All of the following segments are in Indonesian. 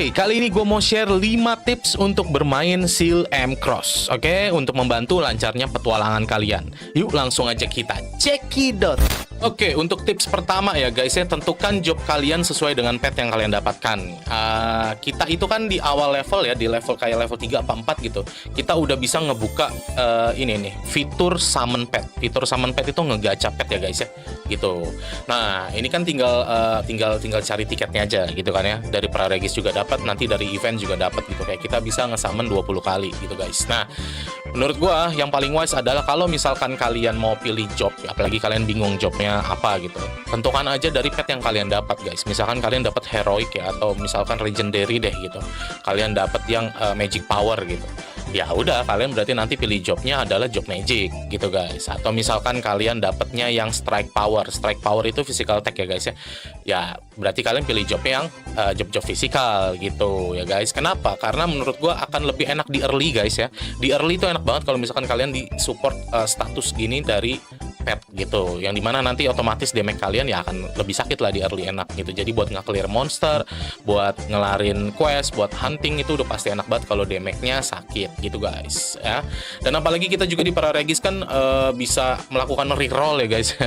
Oke, kali ini gue mau share 5 tips untuk bermain Seal M Cross. Oke, untuk membantu lancarnya petualangan kalian. Yuk langsung aja kita cekidot. Oke, untuk tips pertama ya guys ya, tentukan job kalian sesuai dengan pet yang kalian dapatkan. Kita itu kan di awal level ya, di level kayak level 3 apa 4 gitu. Kita udah bisa ngebuka ini nih, fitur summon pet. Fitur summon pet itu ngegacha pet ya guys ya, gitu. Nah, ini kan tinggal cari tiketnya aja gitu kan ya. Dari praregis juga dapat, nanti dari event juga dapat gitu. Kayak kita bisa nge-summon 20 kali gitu guys. Nah, menurut gua yang paling wise adalah kalau misalkan kalian mau pilih job, apalagi kalian bingung jobnya apa gitu, tentukan aja dari pet yang kalian dapat guys. Misalkan kalian dapat heroic ya, atau misalkan legendary deh gitu, kalian dapat yang magic power gitu, ya udah kalian berarti nanti pilih jobnya adalah job magic gitu guys. Atau misalkan kalian dapatnya yang strike power itu physical attack ya guys ya, ya berarti kalian pilih jobnya yang job fisikal gitu ya guys. Kenapa? Karena menurut gua akan lebih enak di early guys ya. Di early itu enak banget kalau misalkan kalian di support status gini dari pet gitu, yang dimana nanti otomatis damage kalian ya akan lebih sakit lah di early, enak gitu. Jadi buat nge-clear monster, buat ngelarin quest, buat hunting itu udah pasti enak banget kalau damage-nya sakit gitu guys ya. Dan apalagi kita juga di praregis kan bisa melakukan reroll ya guys.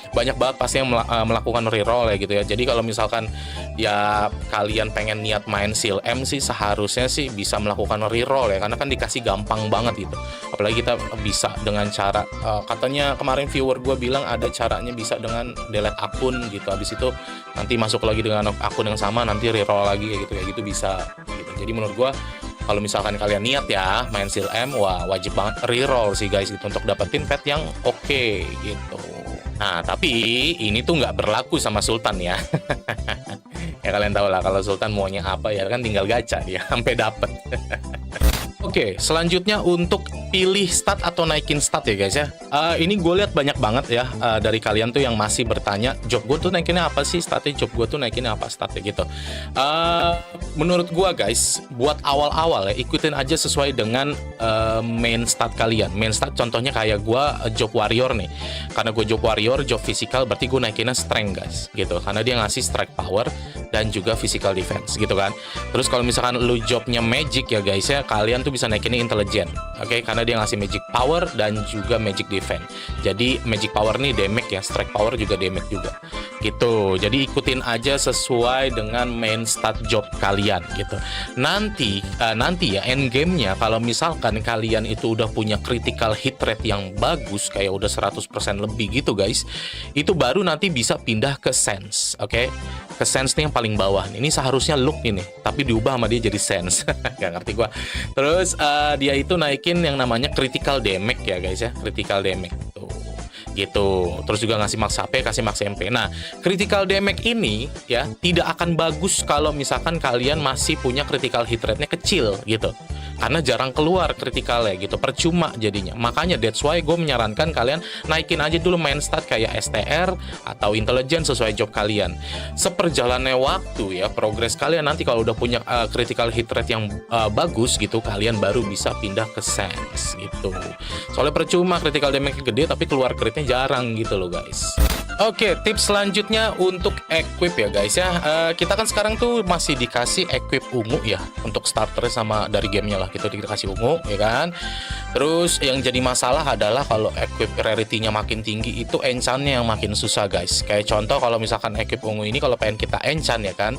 Banyak banget pasti yang melakukan reroll ya gitu ya. Jadi kalau misalkan ya kalian pengen niat main Seal M sih, seharusnya sih bisa melakukan reroll ya, karena kan dikasih gampang banget gitu. Apalagi kita bisa dengan cara katanya kemarin viewer gue bilang ada caranya bisa dengan delete akun gitu, habis itu nanti masuk lagi dengan akun yang sama, nanti reroll lagi kayak gitu bisa gitu. Jadi menurut gue kalau misalkan kalian niat ya main Seal M, wah wajib banget reroll sih guys gitu untuk dapetin pet yang oke gitu. Nah tapi ini tuh nggak berlaku sama Sultan ya. Ya kalian tahu lah kalau Sultan maunya apa ya kan, tinggal gacha dia sampai dapet. Oke, selanjutnya untuk pilih stat atau naikin stat ya guys ya. Ini gue lihat banyak banget ya dari kalian tuh yang masih bertanya, job gue tuh naikinnya apa sih statnya, job gue tuh naikinnya apa statnya gitu. Menurut gue guys, buat awal-awal ya ikutin aja sesuai dengan main stat kalian. Main stat contohnya kayak gue job warrior nih. Karena gue job warrior, job physical, berarti gue naikinnya strength guys gitu. Karena dia ngasih strike power dan juga physical defense gitu kan. Terus kalau misalkan lu jobnya magic ya guys ya, kalian tuh bisa naikinnya intelligent. Oke, karena dia ngasih magic power dan juga magic defense. Jadi magic power nih damage ya, strike power juga damage juga gitu. Jadi ikutin aja sesuai dengan main stat job kalian gitu. Nanti ya end game-nya kalau misalkan kalian itu udah punya critical hit rate yang bagus kayak udah 100% lebih gitu guys, itu baru nanti bisa pindah ke sense. Oke, ke sense nih yang paling bawah. Ini seharusnya look ini, tapi diubah sama dia jadi sense. Gak ngerti gua. Terus dia itu naikin yang namanya critical damage ya guys ya, critical damage tuh gitu. Terus juga ngasih max HP, kasih max MP. Nah, critical damage ini ya tidak akan bagus kalau misalkan kalian masih punya critical hit rate-nya kecil gitu. Karena jarang keluar kritikalnya gitu, percuma jadinya. Makanya that's why gue menyarankan kalian naikin aja dulu main stat kayak STR atau intelligence sesuai job kalian. Seperjalannya waktu ya, progres kalian nanti kalau udah punya critical hit rate yang bagus gitu, kalian baru bisa pindah ke sense gitu. Soalnya percuma critical damage gede tapi keluar critnya jarang gitu loh guys. Oke, tips selanjutnya untuk equip ya guys ya. Kita kan sekarang tuh masih dikasih equip ungu ya untuk starter sama dari gamenya lah, kita dikasih ungu ya kan. Terus yang jadi masalah adalah kalau equip rarity-nya makin tinggi itu enchant-nya yang makin susah guys. Kayak contoh kalau misalkan equip ungu ini kalau pengen kita enchant ya kan,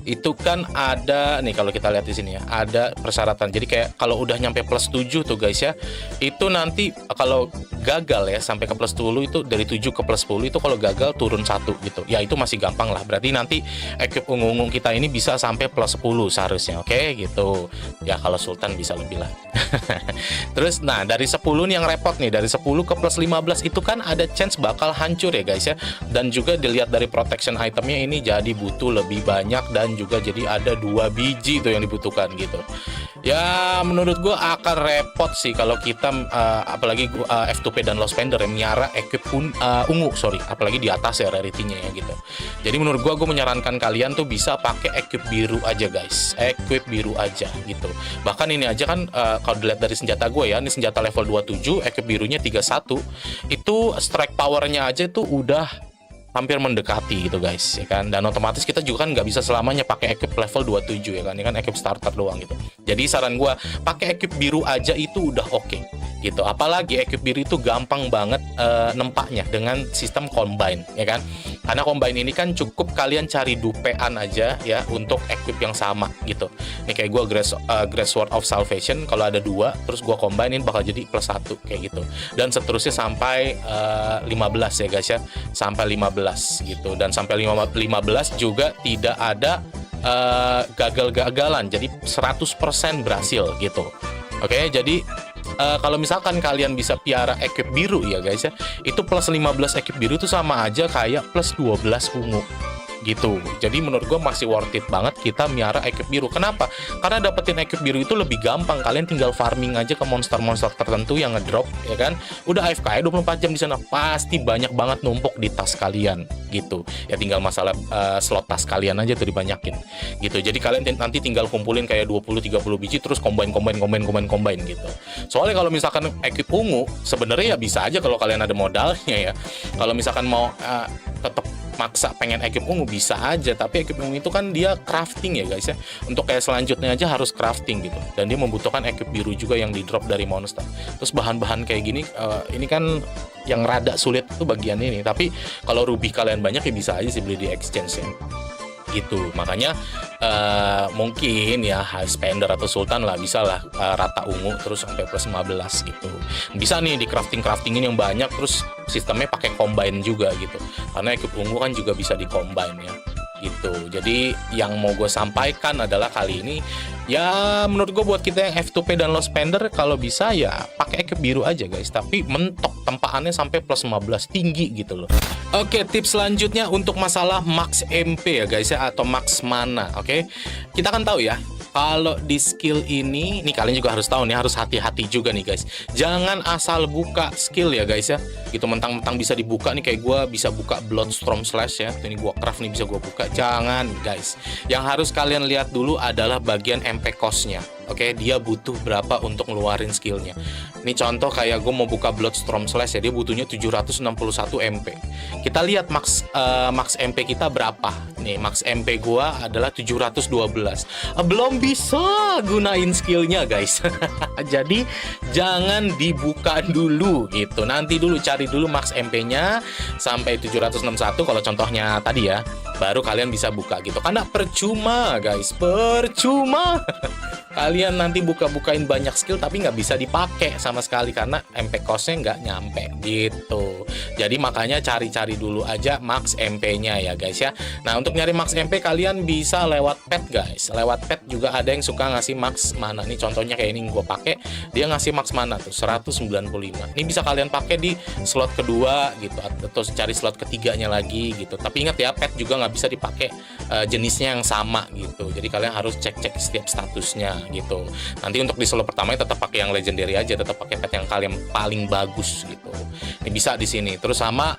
itu kan ada nih kalau kita lihat di sini ya, ada persyaratan. Jadi kayak kalau udah nyampe plus 7 tuh guys ya, itu nanti kalau gagal ya sampai ke plus 10 itu dari 7 ke plus 10 itu kalau gagal turun 1 gitu. Ya itu masih gampang lah. Berarti nanti equip ungu-ungu kita ini bisa sampai plus 10 seharusnya. Oke gitu. Ya kalau Sultan bisa lebih lah. Terus nah dari 10 nih yang repot nih, dari 10 ke plus 15 itu kan ada chance bakal hancur ya guys ya. Dan juga dilihat dari protection itemnya ini jadi butuh lebih banyak, dan juga jadi ada 2 biji tuh yang dibutuhkan gitu. Ya menurut gua akan repot sih kalau kita apalagi F2P dan low spender yang miara equip ungu, apalagi di atas ya rarity-nya ya gitu. Jadi menurut gua menyarankan kalian tuh bisa pakai equip biru aja guys, equip biru aja gitu. Bahkan ini aja kan kalau dilihat dari senjata gue ya, ini senjata level 27, equip birunya 31, itu strike powernya aja tuh udah hampir mendekati gitu guys, ya kan. Dan otomatis kita juga kan nggak bisa selamanya pakai equip level 27 ya kan, ini kan equip starter doang gitu. Jadi saran gua pakai equip biru aja itu udah oke gitu. Apalagi equip biru itu gampang banget nempaknya dengan sistem combine ya kan. Karena combine ini kan cukup kalian cari dupean aja ya untuk equip yang sama gitu. Ini kayak gua Great Sword of Salvation, kalau ada 2 terus gua combine ini bakal jadi +1 kayak gitu. Dan seterusnya sampai 15 ya guys ya. Sampai 15 gitu. Dan sampai 15 juga tidak ada gagal-gagalan. Jadi 100% berhasil gitu. Oke, jadi kalau misalkan kalian bisa piara equip biru ya guys ya, itu plus 15 equip biru itu sama aja kayak plus 12 ungu gitu. Jadi menurut gue masih worth it banget kita miara equip biru. Kenapa? Karena dapetin equip biru itu lebih gampang. Kalian tinggal farming aja ke monster-monster tertentu yang ngedrop ya kan. Udah AFK 24 jam di sana, pasti banyak banget numpuk di tas kalian gitu. Ya tinggal masalah slot tas kalian aja tuh dibanyakin gitu. Jadi kalian nanti tinggal kumpulin kayak 20-30 biji terus combine gitu. Soalnya kalau misalkan equip ungu sebenarnya ya bisa aja kalau kalian ada modalnya ya. Kalau misalkan mau tetap maksa pengen equip ungu bisa aja, tapi equip ungu itu kan dia crafting ya guys ya. Untuk kayak selanjutnya aja harus crafting gitu, dan dia membutuhkan equip biru juga yang di drop dari monster. Terus bahan-bahan kayak gini ini kan yang rada sulit tuh bagian ini, tapi kalau ruby kalian banyak ya bisa aja sih beli di exchange ya gitu. Makanya mungkin ya high spender atau sultan lah bisa lah rata ungu terus sampai plus 15 gitu. Bisa nih di craftingin yang banyak, terus sistemnya pakai combine juga gitu. Karena equip ungu kan juga bisa di combine ya gitu. Jadi yang mau gue sampaikan adalah kali ini ya menurut gue buat kita yang F2P dan low spender kalau bisa ya pakai equip biru aja guys, tapi mentok tempaannya sampai plus 15 tinggi gitu loh. Oke, tips selanjutnya untuk masalah max MP ya guys ya, atau max mana. Oke, kita kan tahu ya kalau di skill ini, nih kalian juga harus tahu nih, harus hati-hati juga nih guys. Jangan asal buka skill ya guys ya. Gitu mentang-mentang bisa dibuka nih, kayak gue bisa buka Bloodstorm Slash ya. Ini gue craft nih, bisa gue buka. Jangan guys. Yang harus kalian lihat dulu adalah bagian MP cost-nya. Oke, dia butuh berapa untuk ngeluarin skillnya. Ini contoh kayak gue mau buka Bloodstorm Slash ya, dia butuhnya 761 MP. Kita lihat max MP kita berapa. Nih, max MP gue adalah 712. Belum bisa gunain skillnya guys. Jadi jangan dibuka dulu gitu. Nanti dulu cari dulu max MP-nya sampai 761 kalau contohnya tadi ya. Baru kalian bisa buka gitu. Karena percuma guys, percuma. Kalian nanti buka-bukain banyak skill tapi nggak bisa dipakai sama sekali karena MP cost-nya nggak nyampe gitu. Jadi makanya cari-cari dulu aja max MP-nya ya guys ya. Nah, untuk nyari max MP kalian bisa lewat pet guys. Lewat pet juga ada yang suka ngasih max mana. Nih contohnya kayak ini gue pakai, dia ngasih max mana tuh 195. Ini bisa kalian pakai di slot kedua gitu, atau cari slot ketiganya lagi gitu. Tapi ingat ya, pet juga nggak bisa dipakai jenisnya yang sama gitu. Jadi kalian harus cek-cek setiap statusnya gitu. Nanti untuk di solo pertama tetap pakai yang legendary aja, tetap pakai pet yang kalian paling bagus gitu. Ini bisa di sini. Terus sama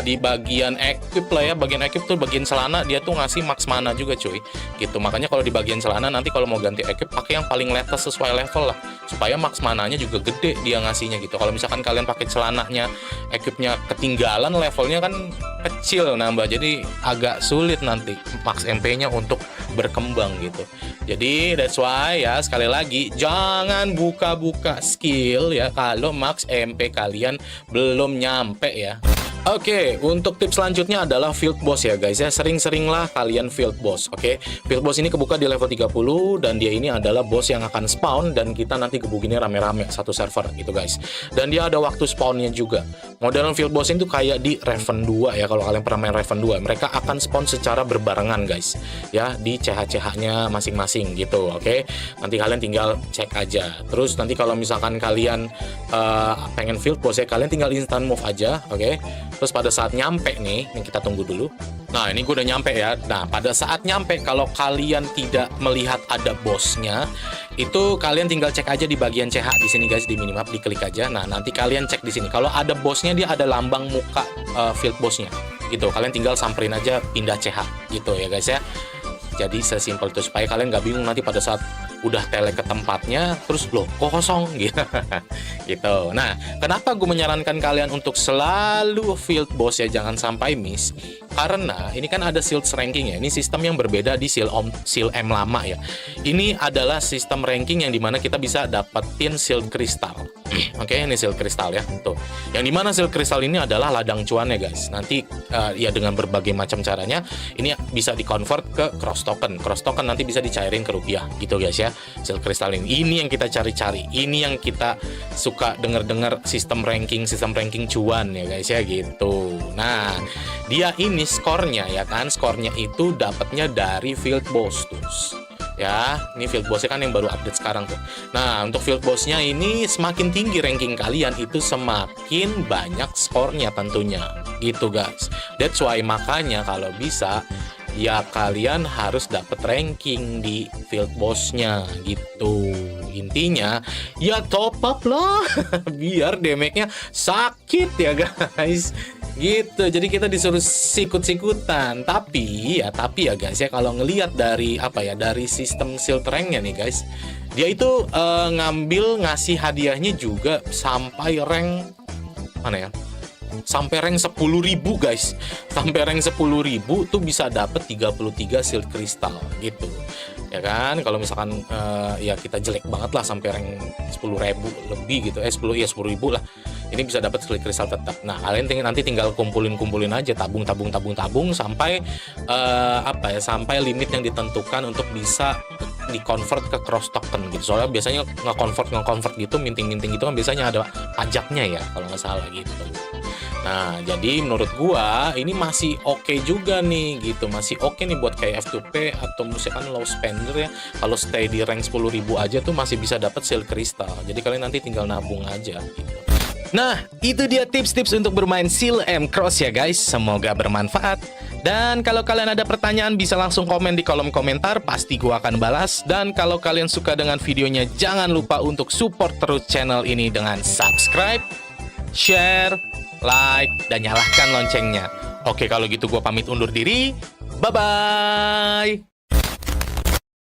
di bagian equip lah ya, bagian equip tuh bagian celana dia tuh ngasih max mana juga cuy gitu. Makanya kalau di bagian celana nanti kalau mau ganti equip pakai yang paling latest sesuai level lah, supaya max mananya juga gede dia ngasihnya gitu. Kalau misalkan kalian pakai celananya equipnya ketinggalan, levelnya kan kecil nambah, jadi agak sulit nanti max MP-nya untuk berkembang gitu. Jadi that's why ya, sekali lagi jangan buka-buka skill ya kalau max MP kalian belum nyampe ya. Oke, untuk tips selanjutnya adalah field boss ya guys ya. Sering-seringlah kalian field boss. Oke, field boss ini kebuka di level 30 dan dia ini adalah boss yang akan spawn dan kita nanti kebukinnya rame-rame satu server gitu guys. Dan dia ada waktu spawnnya juga. Modelan field boss itu kayak di Raven 2 ya, kalau kalian pernah main Raven 2. Mereka akan spawn secara berbarengan guys ya, di CH-CH-nya masing-masing gitu. Oke, nanti kalian tinggal cek aja. Terus nanti kalau misalkan kalian pengen field boss ya, kalian tinggal instant move aja. Oke, terus pada saat nyampe nih kita tunggu dulu. Nah, ini gue udah nyampe ya. Nah, pada saat nyampe, kalau kalian tidak melihat ada bosnya, itu kalian tinggal cek aja di bagian CH di sini guys, di minimap, diklik aja. Nah, nanti kalian cek di sini. Kalau ada bosnya, dia ada lambang muka field bossnya gitu. Kalian tinggal samperin aja, pindah CH gitu ya guys ya. Jadi sesimpel itu, supaya kalian nggak bingung nanti pada saat udah tele ke tempatnya, terus loh kok kosong gitu. Gitu. Nah, kenapa gue menyarankan kalian untuk selalu field boss ya, jangan sampai miss? Karena ini kan ada shield ranking ya. Ini sistem yang berbeda di seal M lama ya. Ini adalah sistem ranking yang dimana kita bisa dapetin shield kristal. Oke, ini shield kristal ya. Tuh. Yang dimana shield kristal ini adalah ladang cuan ya guys. Nanti ya dengan berbagai macam caranya ini bisa di-convert ke cross token. Cross token nanti bisa dicairin ke rupiah gitu guys ya. Shield kristal ini yang kita cari-cari. Ini yang kita suka denger-dengar sistem ranking cuan ya guys ya gitu. Nah, dia ini skornya ya kan, skornya itu dapatnya dari field boss tuh. Ya, ini field bossnya kan yang baru update sekarang tuh. Nah, untuk field bossnya ini semakin tinggi ranking kalian itu semakin banyak skornya tentunya. Gitu guys. That's why makanya kalau bisa ya kalian harus dapat ranking di field bossnya gitu. Intinya ya top up lah biar damage-nya sakit ya guys. Gitu, jadi kita disuruh sikut-sikutan. Tapi ya guys ya, kalau ngelihat dari dari sistem shield rank-nya nih guys, dia itu ngasih hadiahnya juga sampai rank mana ya? Sampai rank 10.000 guys. Sampai rank 10.000 tuh bisa dapet 33 shield kristal gitu. Ya kan, kalau misalkan ya kita jelek banget lah sampai rank 10.000 lebih gitu, 10.000 lah. Ini bisa dapat shield kristal tetap. Nah, kalian nanti tinggal kumpulin aja, tabung sampai sampai limit yang ditentukan untuk bisa di-convert ke cross token gitu. Soalnya biasanya nge-convert gitu, minting gitu kan biasanya ada pajaknya ya kalau nggak salah gitu. Nah, jadi menurut gua ini masih oke juga nih gitu. Masih oke nih buat kayak F2P atau misalkan low spender ya. Kalau stay di rank 10.000 aja tuh masih bisa dapat shield kristal. Jadi kalian nanti tinggal nabung aja gitu. Nah, itu dia tips-tips untuk bermain Seal M Cross ya guys. Semoga bermanfaat. Dan kalau kalian ada pertanyaan bisa langsung komen di kolom komentar, pasti gua akan balas. Dan kalau kalian suka dengan videonya, jangan lupa untuk support terus channel ini dengan subscribe, share, like, dan nyalakan loncengnya. Oke, kalau gitu gua pamit undur diri. Bye-bye.